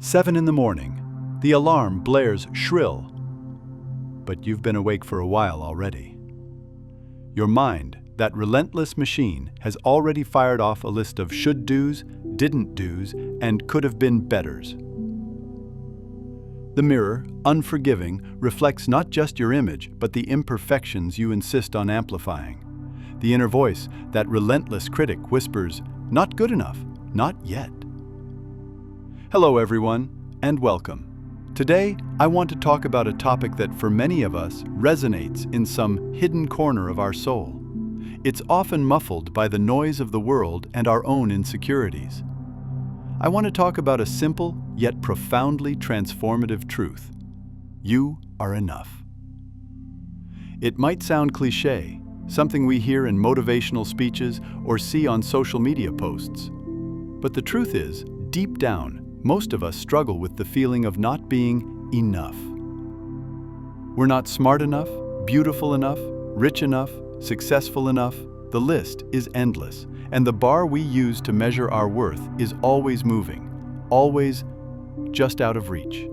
7 in the morning. The alarm blares shrill. But you've been awake for a while already. Your mind, that relentless machine, has already fired off a list of should-dos, didn't-dos, and could-have-been-betters. The mirror, unforgiving, reflects not just your image, but the imperfections you insist on amplifying. The inner voice, that relentless critic, whispers, "Not good enough, not yet." Hello everyone, and welcome. Today, I want to talk about a topic that for many of us resonates in some hidden corner of our soul. It's often muffled by the noise of the world and our own insecurities. I want to talk about a simple yet profoundly transformative truth. You are enough. It might sound cliché, something we hear in motivational speeches or see on social media posts. But the truth is, deep down, most of us struggle with the feeling of not being enough. We're not smart enough, beautiful enough, rich enough, successful enough. The list is endless, and the bar we use to measure our worth is always moving, always just out of reach.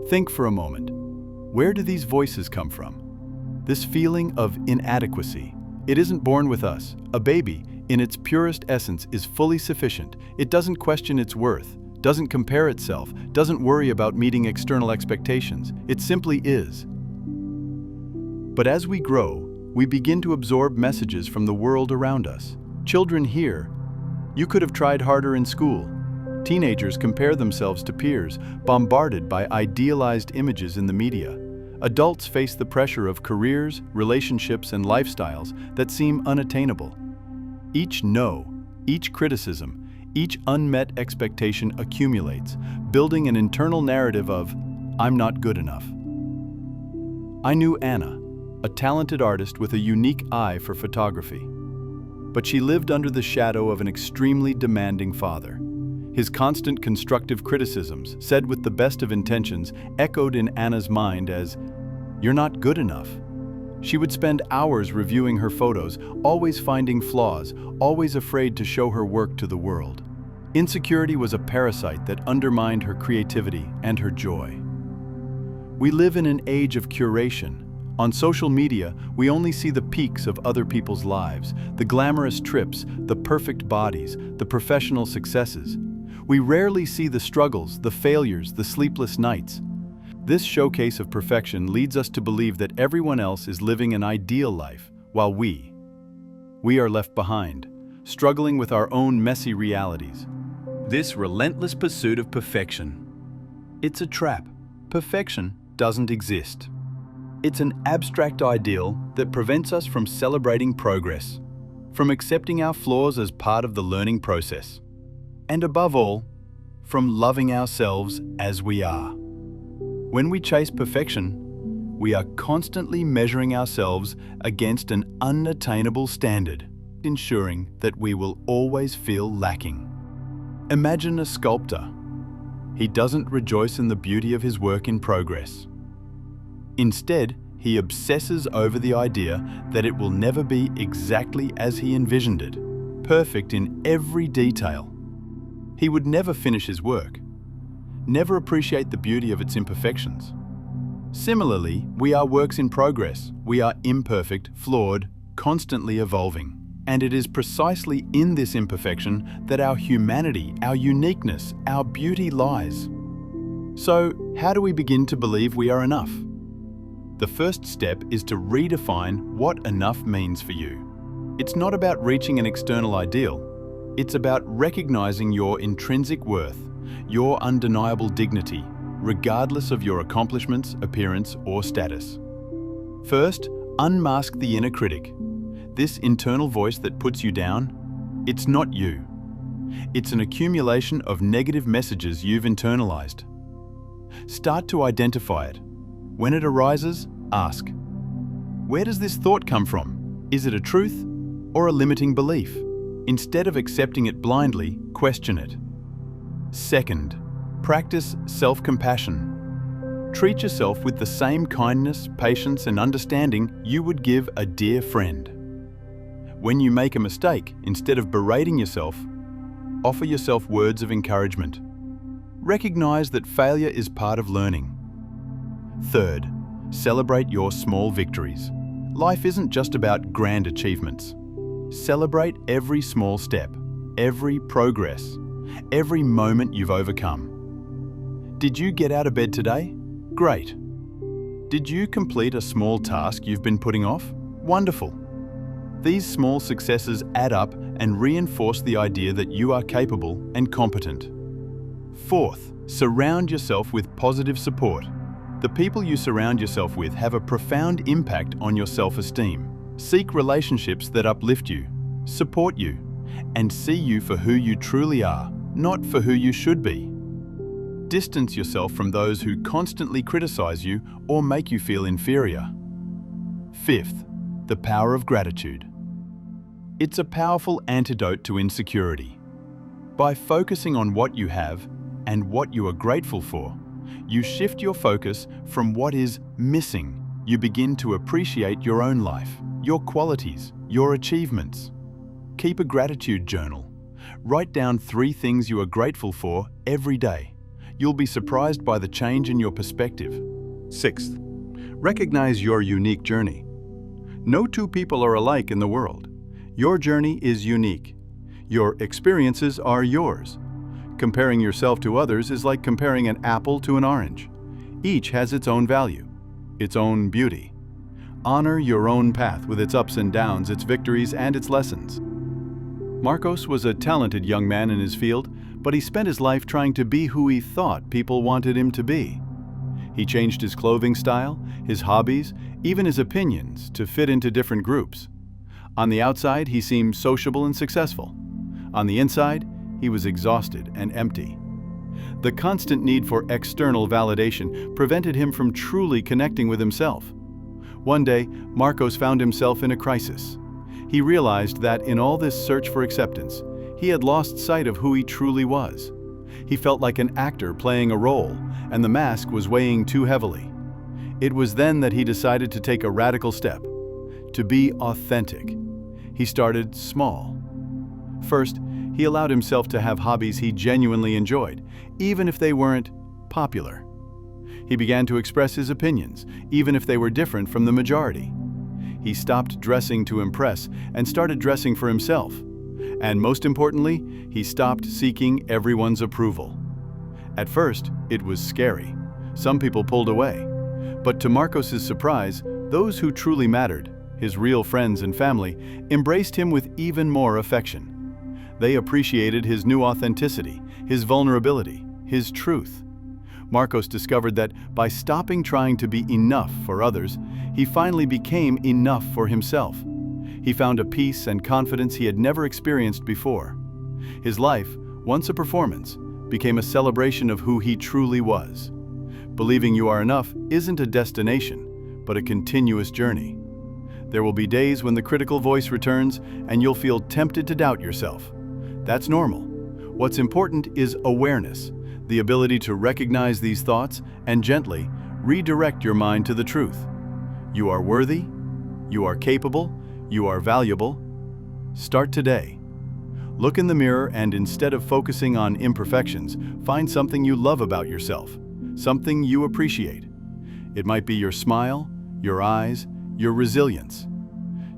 Think for a moment. Where do these voices come from? This feeling of inadequacy. It isn't born with us. A baby, in its purest essence, is fully sufficient. It doesn't question its worth, doesn't compare itself, doesn't worry about meeting external expectations. It simply is. But as we grow, we begin to absorb messages from the world around us. Children hear, "You could have tried harder in school." Teenagers compare themselves to peers, bombarded by idealized images in the media. Adults face the pressure of careers, relationships, and lifestyles that seem unattainable. Each no, each criticism, each unmet expectation accumulates, building an internal narrative of, "I'm not good enough." I knew Anna, a talented artist with a unique eye for photography. But she lived under the shadow of an extremely demanding father. His constant constructive criticisms, said with the best of intentions, echoed in Anna's mind as, "You're not good enough." She would spend hours reviewing her photos, always finding flaws, always afraid to show her work to the world. Insecurity was a parasite that undermined her creativity and her joy. We live in an age of curation. On social media, we only see the peaks of other people's lives, the glamorous trips, the perfect bodies, the professional successes. We rarely see the struggles, the failures, the sleepless nights. This showcase of perfection leads us to believe that everyone else is living an ideal life, while we are left behind, struggling with our own messy realities. This relentless pursuit of perfection. It's a trap. Perfection doesn't exist. It's an abstract ideal that prevents us from celebrating progress, from accepting our flaws as part of the learning process, and above all, from loving ourselves as we are. When we chase perfection, we are constantly measuring ourselves against an unattainable standard, ensuring that we will always feel lacking. Imagine a sculptor. He doesn't rejoice in the beauty of his work in progress. Instead, he obsesses over the idea that it will never be exactly as he envisioned it, perfect in every detail. He would never finish his work, never appreciate the beauty of its imperfections. Similarly, we are works in progress. We are imperfect, flawed, constantly evolving. And it is precisely in this imperfection that our humanity, our uniqueness, our beauty lies. So, how do we begin to believe we are enough? The first step is to redefine what enough means for you. It's not about reaching an external ideal. It's about recognizing your intrinsic worth, your undeniable dignity, regardless of your accomplishments, appearance, or status. First, unmask the inner critic. This internal voice that puts you down, it's not you. It's an accumulation of negative messages you've internalized. Start to identify it. When it arises, ask, where does this thought come from? Is it a truth or a limiting belief? Instead of accepting it blindly, question it. Second, practice self-compassion. Treat yourself with the same kindness, patience, and understanding you would give a dear friend. When you make a mistake, instead of berating yourself, offer yourself words of encouragement. recognize that failure is part of learning. Third, celebrate your small victories. Life isn't just about grand achievements. Celebrate every small step, every progress, every moment you've overcome. Did you get out of bed today? Great. Did you complete a small task you've been putting off? Wonderful. These small successes add up and reinforce the idea that you are capable and competent. Fourth, surround yourself with positive support. The people you surround yourself with have a profound impact on your self-esteem. Seek relationships that uplift you, support you, and see you for who you truly are, not for who you should be. Distance yourself from those who constantly criticize you or make you feel inferior. Fifth, the power of gratitude. It's a powerful antidote to insecurity. By focusing on what you have and what you are grateful for, you shift your focus from what is missing. You begin to appreciate your own life, your qualities, your achievements. Keep a gratitude journal. Write down 3 things you are grateful for every day. You'll be surprised by the change in your perspective. Sixth, recognize your unique journey. No 2 people are alike in the world. Your journey is unique. Your experiences are yours. Comparing yourself to others is like comparing an apple to an orange. Each has its own value, its own beauty. Honor your own path with its ups and downs, its victories and its lessons. Marcos was a talented young man in his field, but he spent his life trying to be who he thought people wanted him to be. He changed his clothing style, his hobbies, even his opinions to fit into different groups. On the outside, he seemed sociable and successful. On the inside, he was exhausted and empty. The constant need for external validation prevented him from truly connecting with himself. One day, Marcos found himself in a crisis. He realized that in all this search for acceptance, he had lost sight of who he truly was. He felt like an actor playing a role, and the mask was weighing too heavily. It was then that he decided to take a radical step, to be authentic. He started small. First, he allowed himself to have hobbies he genuinely enjoyed, even if they weren't popular. He began to express his opinions, even if they were different from the majority. He stopped dressing to impress and started dressing for himself. And most importantly, he stopped seeking everyone's approval. At first, it was scary. Some people pulled away. But to Marcos's surprise, those who truly mattered, his real friends and family, embraced him with even more affection. They appreciated his new authenticity, his vulnerability, his truth. Marcos discovered that by stopping trying to be enough for others, he finally became enough for himself. He found a peace and confidence he had never experienced before. His life, once a performance, became a celebration of who he truly was. Believing you are enough isn't a destination, but a continuous journey. There will be days when the critical voice returns and you'll feel tempted to doubt yourself. That's normal. What's important is awareness, the ability to recognize these thoughts and gently redirect your mind to the truth. You are worthy, you are capable, you are valuable. Start today. Look in the mirror and instead of focusing on imperfections, find something you love about yourself, something you appreciate. It might be your smile, your eyes, your resilience.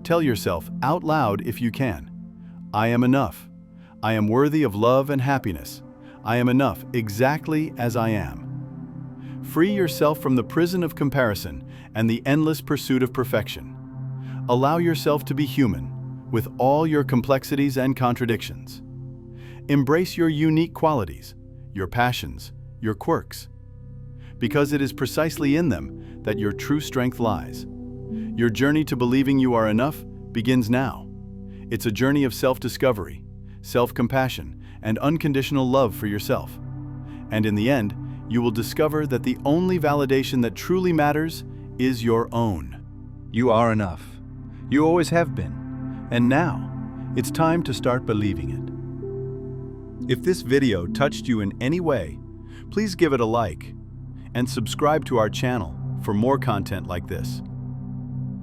Tell yourself out loud if you can, I am enough. I am worthy of love and happiness. I am enough exactly as I am. Free yourself from the prison of comparison and the endless pursuit of perfection. Allow yourself to be human, with all your complexities and contradictions. Embrace your unique qualities, your passions, your quirks, because it is precisely in them that your true strength lies. Your journey to believing you are enough begins now. It's a journey of self-discovery, self-compassion, and unconditional love for yourself. And in the end, you will discover that the only validation that truly matters is your own. You are enough. You always have been. And now, it's time to start believing it. If this video touched you in any way, please give it a like and subscribe to our channel for more content like this.